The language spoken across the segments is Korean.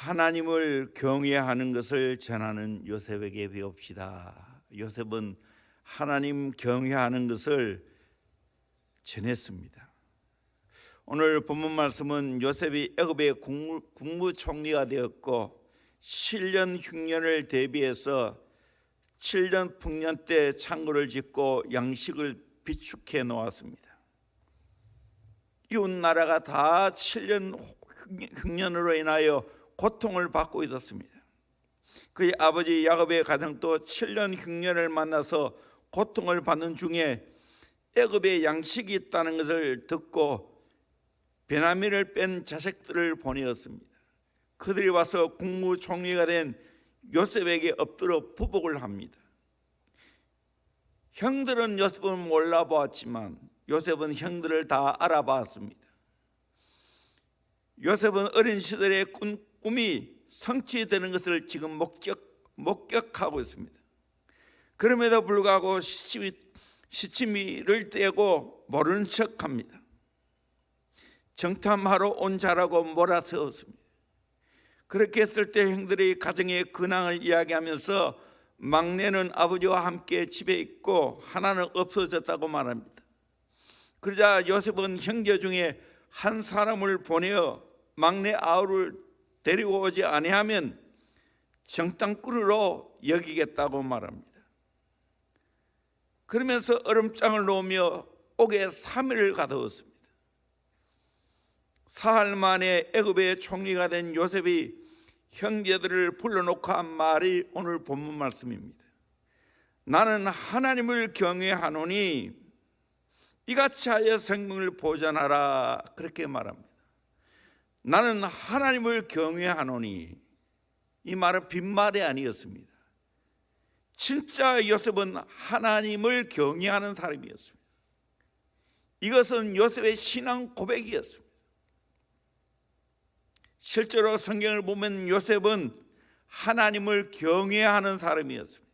하나님을 경외하는 것을 전하는 요셉에게 배웁시다. 요셉은 하나님 경외하는 것을 전했습니다. 오늘 본문 말씀은 요셉이 애굽의 국무총리가 되었고 7년 흉년을 대비해서 7년 풍년 때 창고를 짓고 양식을 비축해 놓았습니다. 이웃 나라가 다 7년 흉년으로 인하여 고통을 받고 있었습니다. 그의 아버지 야곱의 가정도 7년 흉년을 만나서 고통을 받는 중에 애굽에 양식이 있다는 것을 듣고 베냐민을 뺀 자식들을 보내었습니다. 그들이 와서 국무총리가 된 요셉에게 엎드려 부복을 합니다. 형들은 요셉을 몰라보았지만 요셉은 형들을 다 알아봤습니다. 요셉은 어린 시절의 꿈이 성취되는 것을 지금 목격하고 있습니다. 그럼에도 불구하고 시치미를 떼고 모르는 척합니다. 정탐하러 온 자라고 몰아세웠습니다. 그렇게 했을 때 형들이 가정의 근황을 이야기하면서 막내는 아버지와 함께 집에 있고 하나는 없어졌다고 말합니다. 그러자 요셉은 형제 중에 한 사람을 보내어 막내 아우를 데리고 오지 아니하면 정탐꾼으로 여기겠다고 말합니다. 그러면서 얼음장을 놓으며 옥에 3일을 가두었습니다. 사흘 만에 애굽의 총리가 된 요셉이 형제들을 불러놓고 한 말이 오늘 본문 말씀입니다. 나는 하나님을 경외하노니 이같이 하여 생명을 보존하라, 그렇게 말합니다. 나는 하나님을 경외하노니, 이 말은 빈말이 아니었습니다. 진짜 요셉은 하나님을 경외하는 사람이었습니다. 이것은 요셉의 신앙 고백이었습니다. 실제로 성경을 보면 요셉은 하나님을 경외하는 사람이었습니다.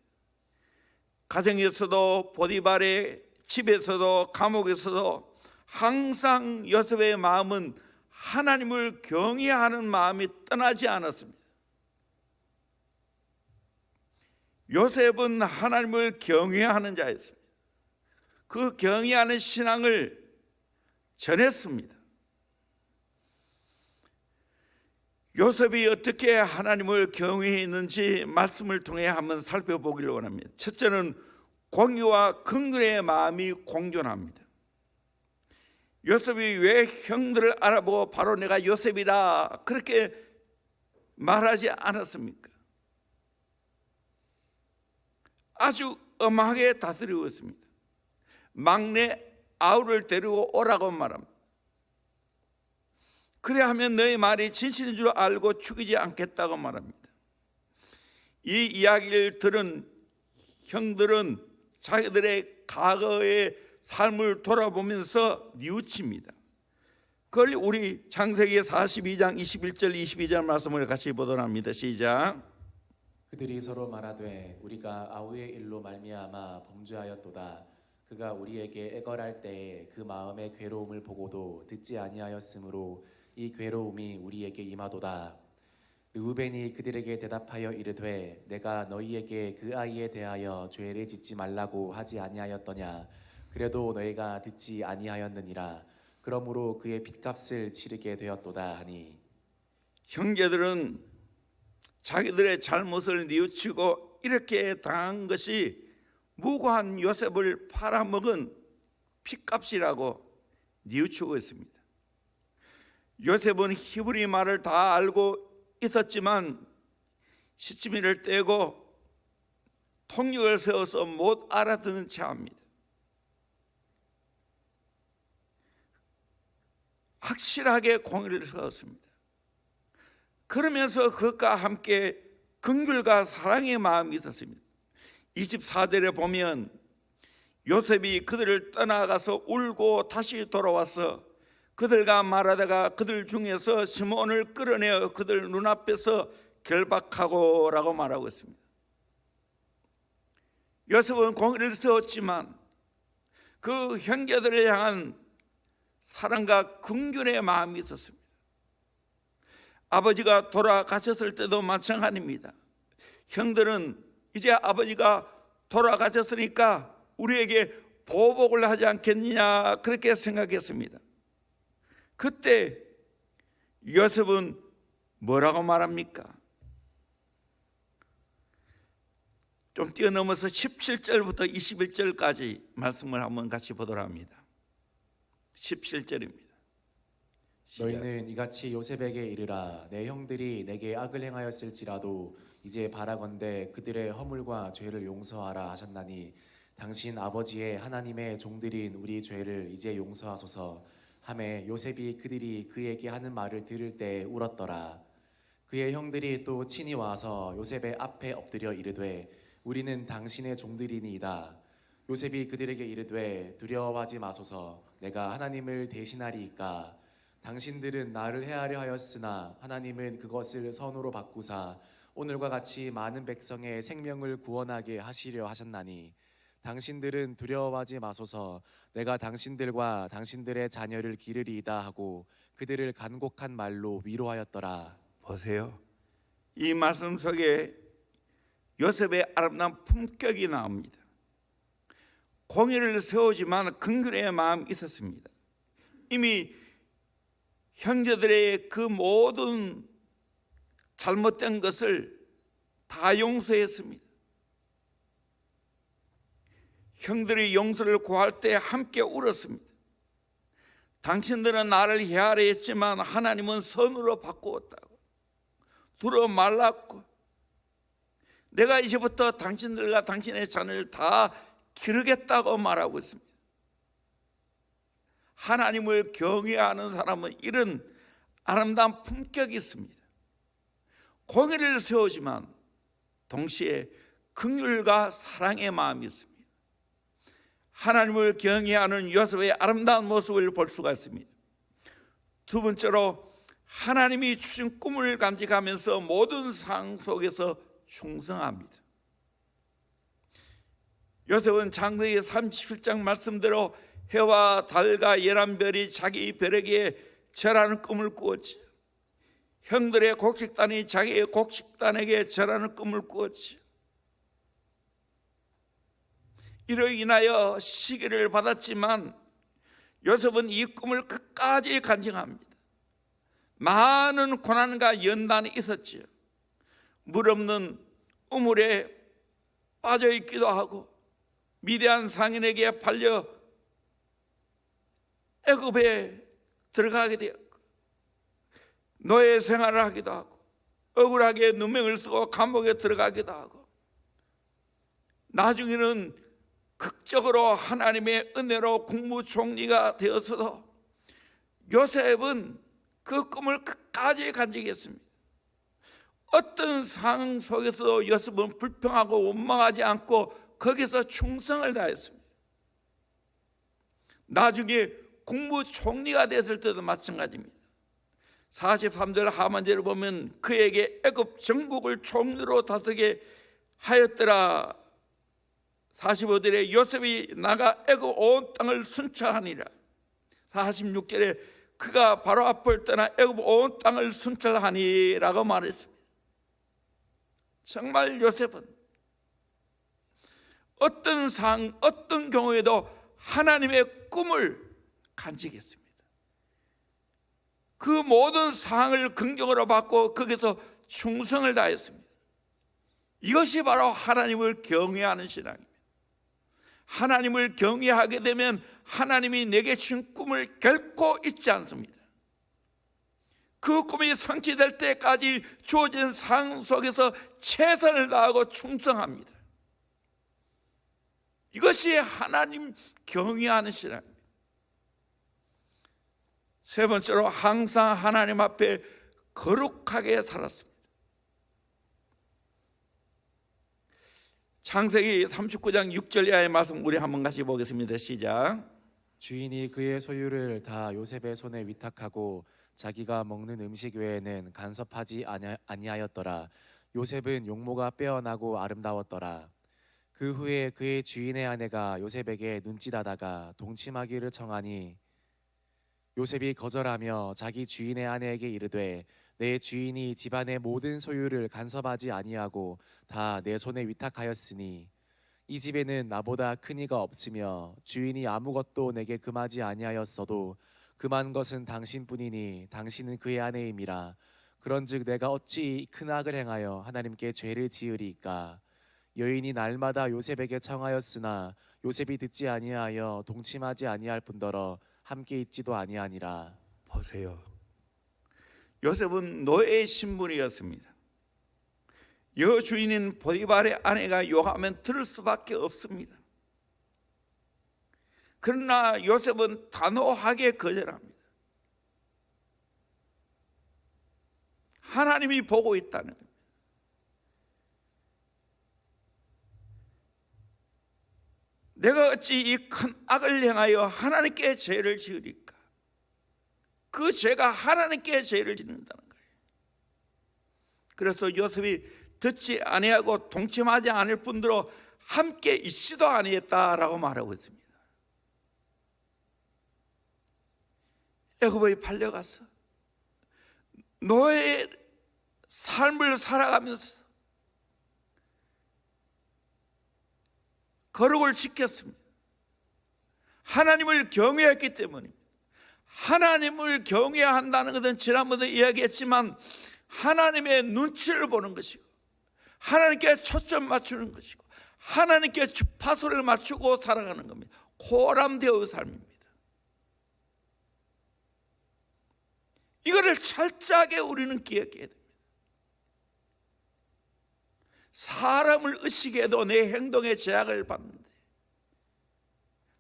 가정에서도 보디발의 집에서도 감옥에서도 항상 요셉의 마음은 하나님을 경외하는 마음이 떠나지 않았습니다. 요셉은 하나님을 경외하는 자였습니다. 그 경외하는 신앙을 전했습니다. 요셉이 어떻게 하나님을 경외했는지 말씀을 통해 한번 살펴보기를 원합니다. 첫째는 공의와 긍휼의 마음이 공존합니다. 요셉이 왜 형들을 알아보고 바로 내가 요셉이다 그렇게 말하지 않았습니까? 아주 엄하게 다스리고 있습니다. 막내 아우를 데리고 오라고 말합니다. 그래 하면 너의 말이 진실인 줄 알고 죽이지 않겠다고 말합니다. 이 이야기를 들은 형들은 자기들의 과거의 삶을 돌아보면서 뉘우칩니다. 그걸 우리 창세기 42장 21절 22절 말씀을 같이 보도록 합니다. 시작. 그들이 서로 말하되 우리가 아우의 일로 말미암아 범죄하였도다. 그가 우리에게 애걸할 때에 그 마음의 괴로움을 보고도 듣지 아니하였으므로 이 괴로움이 우리에게 임하도다. 르우벤이 그들에게 대답하여 이르되 내가 너희에게 그 아이에 대하여 죄를 짓지 말라고 하지 아니하였더냐. 그래도 너희가 듣지 아니하였느니라. 그러므로 그의 빚값을 치르게 되었도다 하니, 형제들은 자기들의 잘못을 뉘우치고 이렇게 당한 것이 무고한 요셉을 팔아먹은 핏값이라고 뉘우치고 있습니다. 요셉은 히브리 말을 다 알고 있었지만 시치미를 떼고 통역을 세워서 못 알아듣는 채 합니다. 확실하게 공의를 세웠습니다. 그러면서 그것과 함께 긍휼과 사랑의 마음이 있었습니다. 24절에 보면 요셉이 그들을 떠나가서 울고 다시 돌아와서 그들과 말하다가 그들 중에서 시몬을 끌어내어 그들 눈앞에서 결박하고 라고 말하고 있습니다. 요셉은 공의를 세웠지만 그 형제들을 향한 사랑과 긍휼의 마음이 있었습니다. 아버지가 돌아가셨을 때도 마찬가지입니다. 형들은 이제 아버지가 돌아가셨으니까 우리에게 보복을 하지 않겠느냐 그렇게 생각했습니다. 그때 요셉은 뭐라고 말합니까? 좀 뛰어넘어서 17절부터 21절까지 말씀을 한번 같이 보도록 합니다. 17절입니다. 너희는 이같이 요셉에게 이르라. 내 형들이 내게 악을 행하였을지라도 이제 바라건대 그들의 허물과 죄를 용서하라 하셨나니 당신 아버지의 하나님의 종들인 우리 죄를 이제 용서하소서 하매 요셉이 그들이 그에게 하는 말을 들을 때 울었더라. 그의 형들이 또 친히 와서 요셉의 앞에 엎드려 이르되 우리는 당신의 종들이니이다. 요셉이 그들에게 이르되 두려워하지 마소서. 내가 하나님을 대신하리이까. 당신들은 나를 해하려 하였으나 하나님은 그것을 선으로 바꾸사 오늘과 같이 많은 백성의 생명을 구원하게 하시려 하셨나니 당신들은 두려워하지 마소서. 내가 당신들과 당신들의 자녀를 기르리이다 하고 그들을 간곡한 말로 위로하였더라. 보세요. 이 말씀 속에 요셉의 아름다운 품격이 나옵니다. 공의를 세우지만 긍휼의 마음이 있었습니다. 이미 형제들의 그 모든 잘못된 것을 다 용서했습니다. 형들이 용서를 구할 때 함께 울었습니다. 당신들은 나를 해하려 했지만 하나님은 선으로 바꾸었다고. 두려워 말랐고 내가 이제부터 당신들과 당신의 자녀를 다 기르겠다고 말하고 있습니다. 하나님을 경외하는 사람은 이런 아름다운 품격이 있습니다. 공의를 세우지만 동시에 긍휼과 사랑의 마음이 있습니다. 하나님을 경외하는 요셉의 아름다운 모습을 볼 수가 있습니다. 두 번째로 하나님이 주신 꿈을 간직하면서 모든 상황 속에서 충성합니다. 요셉은 창세기 37장 말씀대로 해와 달과 열한 별이 자기 별에게 절하는 꿈을 꾸었지. 형들의 곡식단이 자기의 곡식단에게 절하는 꿈을 꾸었지. 이로 인하여 시기를 받았지만 요셉은 이 꿈을 끝까지 간직합니다. 많은 고난과 연단이 있었지요. 물 없는 우물에 빠져 있기도 하고 미디안 상인에게 팔려 애굽에 들어가게 되었고 노예 생활을 하기도 하고 억울하게 누명을 쓰고 감옥에 들어가기도 하고 나중에는 극적으로 하나님의 은혜로 국무총리가 되어서도 요셉은 그 꿈을 끝까지 간직했습니다. 어떤 상황 속에서도 요셉은 불평하고 원망하지 않고 거기서 충성을 다했습니다. 나중에 국무총리가 됐을 때도 마찬가지입니다. 43절 하반절을 보면 그에게 애굽 전국을 총리로 다스리게 하였더라. 45절에 요셉이 나가 애굽 온 땅을 순찰하니라. 46절에 그가 바로 앞을 떠나 애굽 온 땅을 순찰하니라고 말했습니다. 정말 요셉은 어떤 상황, 어떤 경우에도 하나님의 꿈을 간직했습니다. 그 모든 상황을 긍정으로 받고 거기서 충성을 다했습니다. 이것이 바로 하나님을 경외하는 신앙입니다. 하나님을 경외하게 되면 하나님이 내게 준 꿈을 결코 잊지 않습니다. 그 꿈이 성취될 때까지 주어진 상황 속에서 최선을 다하고 충성합니다. 이것이 하나님 경외하는 신앙입니다. 세 번째로 항상 하나님 앞에 거룩하게 살았습니다. 창세기 39장 6절 이하의 말씀 우리 한번 같이 보겠습니다. 시작. 주인이 그의 소유를 다 요셉의 손에 위탁하고 자기가 먹는 음식 외에는 간섭하지 아니하였더라. 요셉은 용모가 빼어나고 아름다웠더라. 그 후에 그의 주인의 아내가 요셉에게 눈짓하다가 동침하기를 청하니 요셉이 거절하며 자기 주인의 아내에게 이르되 내 주인이 집안의 모든 소유를 간섭하지 아니하고 다 내 손에 위탁하였으니 이 집에는 나보다 큰 이가 없으며 주인이 아무것도 내게 금하지 아니하였어도 금한 것은 당신뿐이니 당신은 그의 아내임이라. 그런즉 내가 어찌 큰 악을 행하여 하나님께 죄를 지으리이까. 여인이 날마다 요셉에게 청하였으나 요셉이 듣지 아니하여 동침하지 아니할 뿐더러 함께 있지도 아니하니라. 보세요. 요셉은 노예의 신분이었습니다. 여주인인 보디발의 아내가 요하면 들을 수밖에 없습니다. 그러나 요셉은 단호하게 거절합니다. 하나님이 보고 있다는 겁니다. 내가 어찌 이 큰 악을 행하여 하나님께 죄를 지으리까? 그 죄가 하나님께 죄를 짓는다는 거예요. 그래서 요셉이 듣지 아니하고 동침하지 않을 뿐더러 함께 있지도 아니했다라고 말하고 있습니다. 애굽에 팔려가서 노예의 삶을 살아가면서 거룩을 지켰습니다. 하나님을 경외했기 때문입니다. 하나님을 경외해야 한다는 것은 지난번에 이야기했지만 하나님의 눈치를 보는 것이고 하나님께 초점 맞추는 것이고 하나님께 주파수를 맞추고 살아가는 겁니다. 코람되어 삶입니다. 이거를 철저하게 우리는 기억해야 됩니다. 사람을 의식해도 내 행동에 제약을 받는데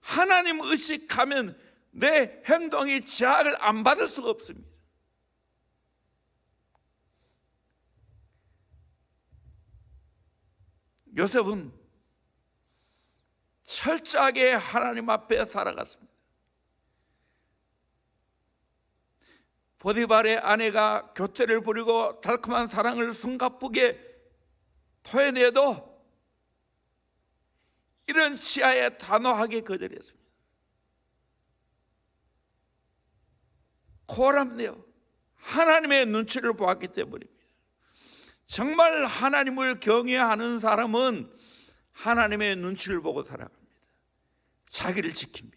하나님 의식하면 내 행동이 제약을 안 받을 수가 없습니다. 요셉은 철저하게 하나님 앞에 살아갔습니다. 보디발의 아내가 교태를 부리고 달콤한 사랑을 숨가쁘게 토해내도 이런 치하에 단호하게 거절했습니다. 코람내어 하나님의 눈치를 보았기 때문입니다. 정말 하나님을 경외하는 사람은 하나님의 눈치를 보고 살아갑니다. 자기를 지킵니다.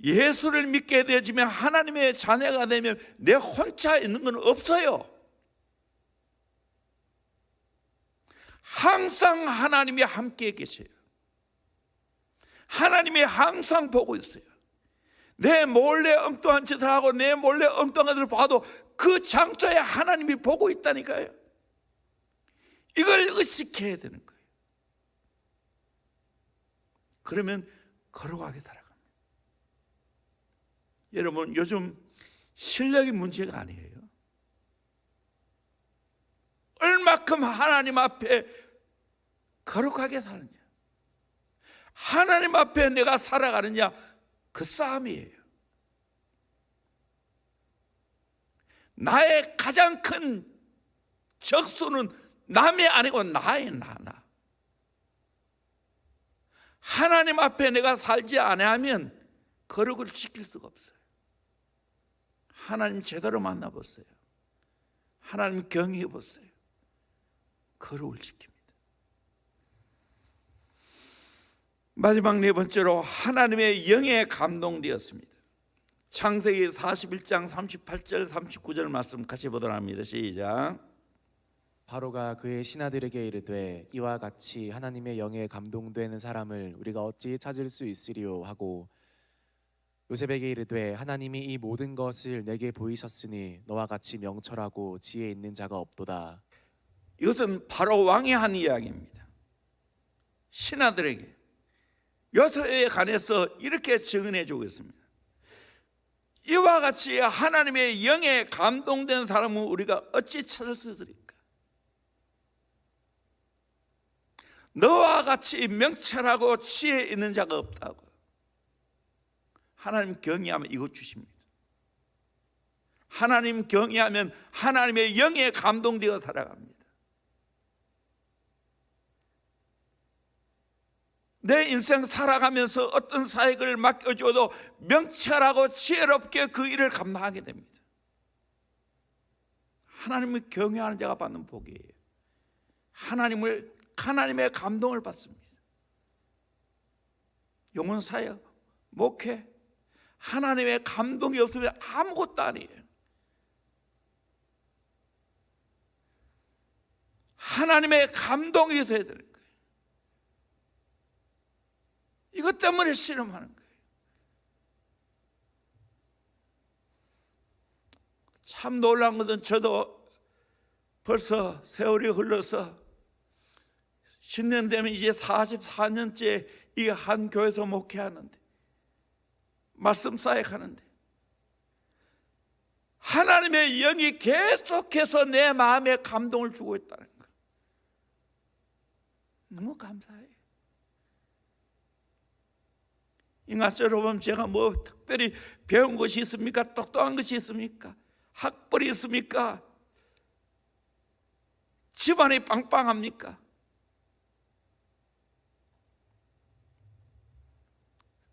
예수를 믿게 되어지면 하나님의 자녀가 되면 내 혼자 있는 건 없어요. 항상 하나님이 함께 계세요. 하나님이 항상 보고 있어요. 내 몰래 엉뚱한 짓을 하고 내 몰래 엉뚱한 것을 봐도 그 장소에 하나님이 보고 있다니까요. 이걸 의식해야 되는 거예요. 그러면 거룩하게 살아갑니다. 여러분, 요즘 실력이 문제가 아니에요. 얼마큼 하나님 앞에 거룩하게 사느냐, 하나님 앞에 내가 살아가느냐, 그 싸움이에요. 나의 가장 큰 적수는 남이 아니고 나의 나. 하나님 앞에 내가 살지 않으면 거룩을 지킬 수가 없어요. 하나님 제대로 만나보세요. 하나님 경외해 보세요. 거룩을 지킵니다. 마지막 네 번째로 하나님의 영에 감동되었습니다. 창세기 41장 38절 39절 말씀 같이 보도록 합니다. 시작. 바로가 그의 신하들에게 이르되 이와 같이 하나님의 영에 감동되는 사람을 우리가 어찌 찾을 수 있으리요 하고 요셉에게 이르되 하나님이 이 모든 것을 내게 보이셨으니 너와 같이 명철하고 지혜 있는 자가 없도다. 이것은 바로 왕이 한 이야기입니다. 신하들에게 요셉에 관해서 이렇게 증언해 주고 있습니다. 이와 같이 하나님의 영에 감동된 사람은 우리가 어찌 찾을 수 있으리까? 너와 같이 명철하고 지혜 있는 자가 없다고. 하나님 경외하면 이것 주십니다. 하나님 경외하면 하나님의 영에 감동되어 살아갑니다. 내 인생 살아가면서 어떤 사역을 맡겨줘도 명철하고 지혜롭게 그 일을 감당하게 됩니다. 하나님을 경외하는 자가 받는 복이에요. 하나님의 감동을 받습니다. 영혼 사역, 목회, 하나님의 감동이 없으면 아무것도 아니에요. 하나님의 감동이 있어야 되는 거예요. 이것 때문에 씨름하는 거예요. 참 놀라운 것은 저도 벌써 세월이 흘러서 10년 되면 이제 44년째 이 한 교회에서 목회하는데, 말씀 사역하는데, 하나님의 영이 계속해서 내 마음에 감동을 주고 있다는 거예요. 너무 감사해요. 인간적으로 보면 제가 뭐 특별히 배운 것이 있습니까? 똑똑한 것이 있습니까? 학벌이 있습니까? 집안이 빵빵합니까?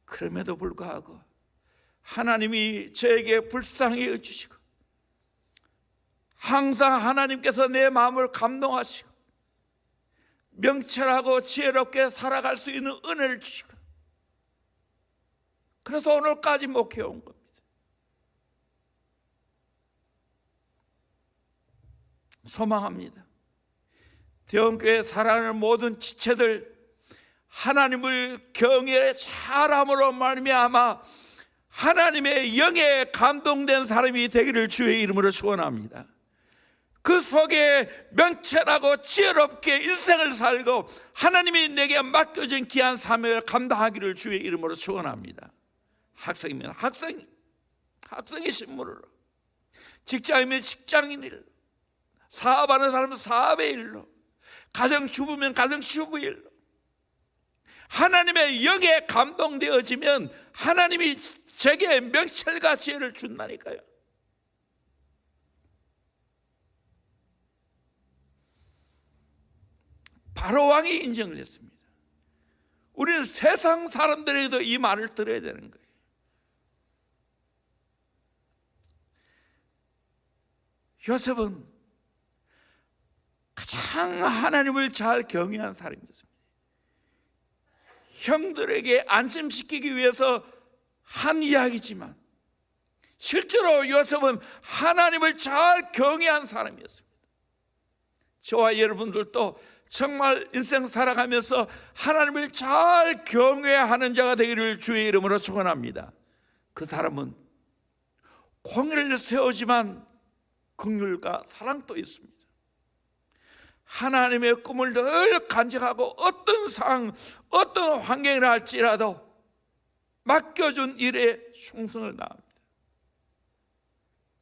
그럼에도 불구하고 하나님이 저에게 불쌍히 여주시고 항상 하나님께서 내 마음을 감동하시고 명철하고 지혜롭게 살아갈 수 있는 은혜를 주시고, 그래서 오늘까지 목회해 온 겁니다. 소망합니다. 대원교회 살아가는 모든 지체들 하나님을 경외 잘함으로 말미암아 하나님의 영에 감동된 사람이 되기를 주의 이름으로 축원합니다. 그 속에 명철하고 지혜롭게 인생을 살고 하나님이 내게 맡겨진 귀한 사명을 감당하기를 주의 이름으로 축원합니다. 학생이면 학생의 신분으로, 직장이면 직장인 일로, 사업하는 사람은 사업의 일로, 가정주부면 가정주부 일로, 하나님의 영에 감동되어지면 하나님이 제게 명철과 지혜를 준다니까요. 바로 왕이 인정을 했습니다. 우리는 세상 사람들에게도 이 말을 들어야 되는 거예요. 요셉은 가장 하나님을 잘 경외한 사람이었습니다. 형들에게 안심시키기 위해서 한 이야기지만 실제로 요셉은 하나님을 잘 경외한 사람이었습니다. 저와 여러분들도 정말 인생 살아가면서 하나님을 잘 경외하는 자가 되기를 주의 이름으로 축원합니다. 그 사람은 공의를 세우지만 긍휼과 사랑도 있습니다. 하나님의 꿈을 늘 간직하고 어떤 상황, 어떤 환경이라 할지라도 맡겨준 일에 충성을 다합니다.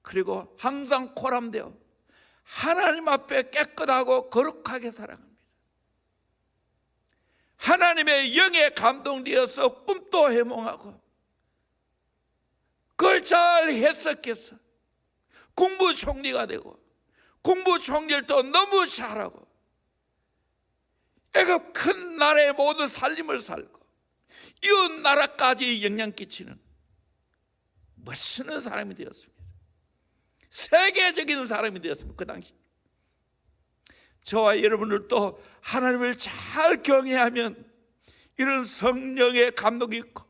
그리고 항상 코람되어 하나님 앞에 깨끗하고 거룩하게 살아갑니다. 하나님의 영에 감동되어서 꿈도 해몽하고 그걸 잘 해석해서 국무총리가 되고 국무총리를 또 너무 잘하고 애굽 큰 나라의 모든 살림을 살고 이웃 나라까지 영향 끼치는 멋있는 사람이 되었습니다. 세계적인 사람이 되었습니다. 그 당시 저와 여러분들도 하나님을 잘 경외하면 이런 성령의 감동이 있고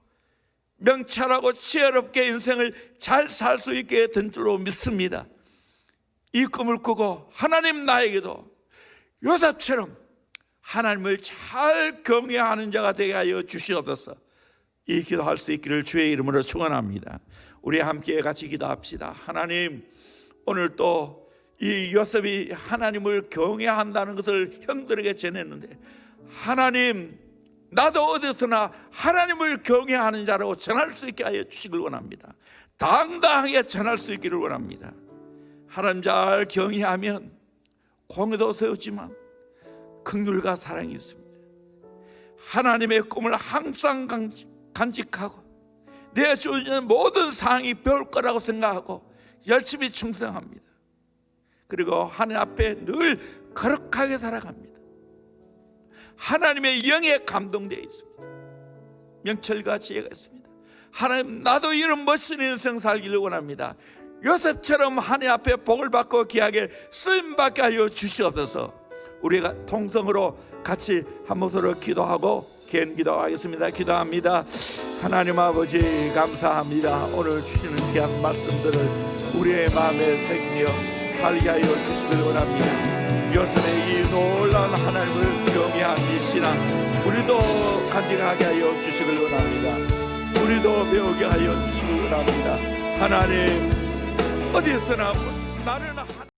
명철하고 지혜롭게 인생을 잘 살 수 있게 된 줄로 믿습니다. 이 꿈을 꾸고 하나님 나에게도 요셉처럼 하나님을 잘 경외하는 자가 되게 하여 주시옵소서. 이 기도할 수 있기를 주의 이름으로 축원합니다. 우리 함께 같이 기도합시다. 하나님, 오늘 또 이 요셉이 하나님을 경외한다는 것을 형들에게 전했는데, 하나님, 나도 어디서나 하나님을 경외하는 자라고 전할 수 있게 하여 주시길 원합니다. 당당하게 전할 수 있기를 원합니다. 하나님 잘 경외하면 공의도 세우지만 긍휼과 사랑이 있습니다. 하나님의 꿈을 항상 간직하고 내 주어진 모든 상황이 배울 거라고 생각하고 열심히 충성합니다. 그리고 하나님 앞에 늘 거룩하게 살아갑니다. 하나님의 영에 감동되어 있습니다. 명철과 지혜가 있습니다. 하나님, 나도 이런 멋진 인생 살기를 원합니다. 요셉처럼 하나님 앞에 복을 받고 귀하게 쓰임받게 하여 주시옵소서. 우리가 통성으로 같이 한 목소리로 기도하고 개인 기도하겠습니다. 기도합니다. 하나님 아버지, 감사합니다. 오늘 주시는 귀한 말씀들을 우리의 마음에 새기며 살게 하여 주시길 원합니다. 요셉의 이 놀라운 하나님을 경외한 이 신앙, 우리도 간직하게 하여 주시길 원합니다. 우리도 배우게 하여 주시길 원합니다. 하나님, 어디서나 나는